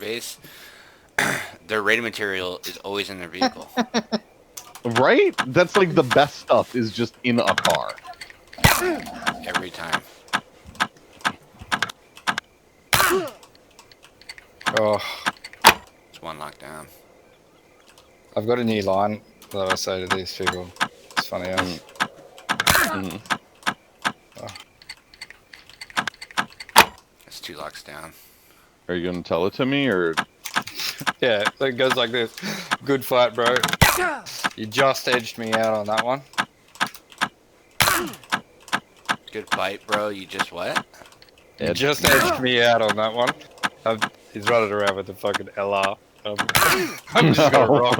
base, their rating material is always in their vehicle. Right? That's like the best stuff is just in a car. Every time. Oh, It's one lockdown. I've got a new line that I say to these people. It's funny as. It's 2 locks down. Are you gonna tell it to me or? Yeah, it goes like this. Good fight, bro. You just edged me out on that one. Good fight, bro. You just what? You just edged me out on that one. He's running around with the fucking LR. I'm just gonna rock.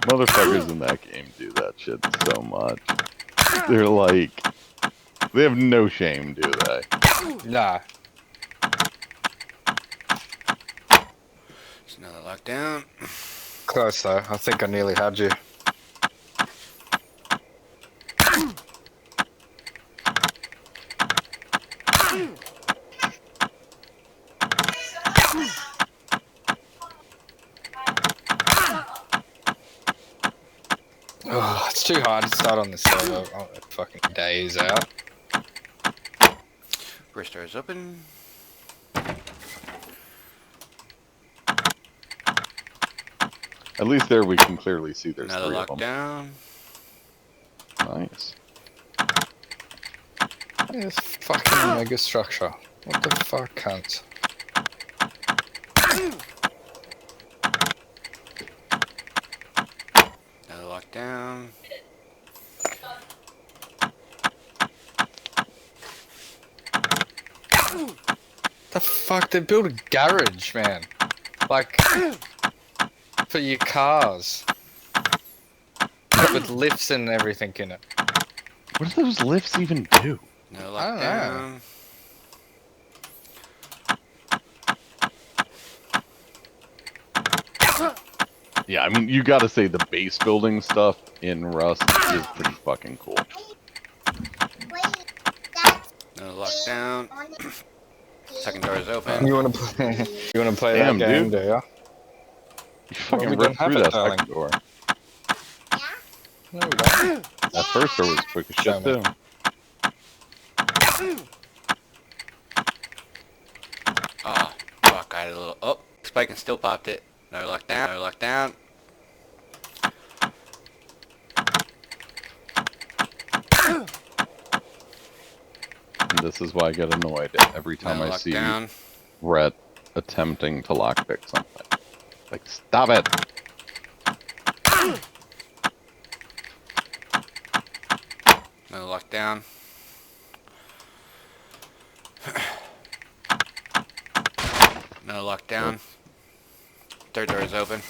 Motherfuckers in that game do that shit so much. They're like, they have no shame, do they? Nah. It's another lockdown. Close though. I think I nearly had you. Oh, it's too hard to start on the server. Oh, fucking days out. First door is open. At least there we can clearly see there's Another 3 of them. lockdown. Nice. This fucking mega structure. What the fuck, cunt? Another lockdown. The fuck? They built a garage, man. Like, for your cars. With lifts and everything in it. What do those lifts even do? No I don't lockdown. Yeah, I mean, you gotta say the base building stuff in Rust is pretty fucking cool. No lockdown. Second door is open. You wanna play? You wanna play Damn, that game, dude. do ya? You fucking we don't ripped have through it, that darling. second door. No, we don't. That first door was quick as Show shit, me. too. Oh, fuck. I had a little. Oh, spike and still popped it. No lockdown. No lockdown. And this is why I get annoyed every time No I see lockdown. Rhett attempting to lockpick something. Like, stop it! No lockdown. No lockdown. Third door is open.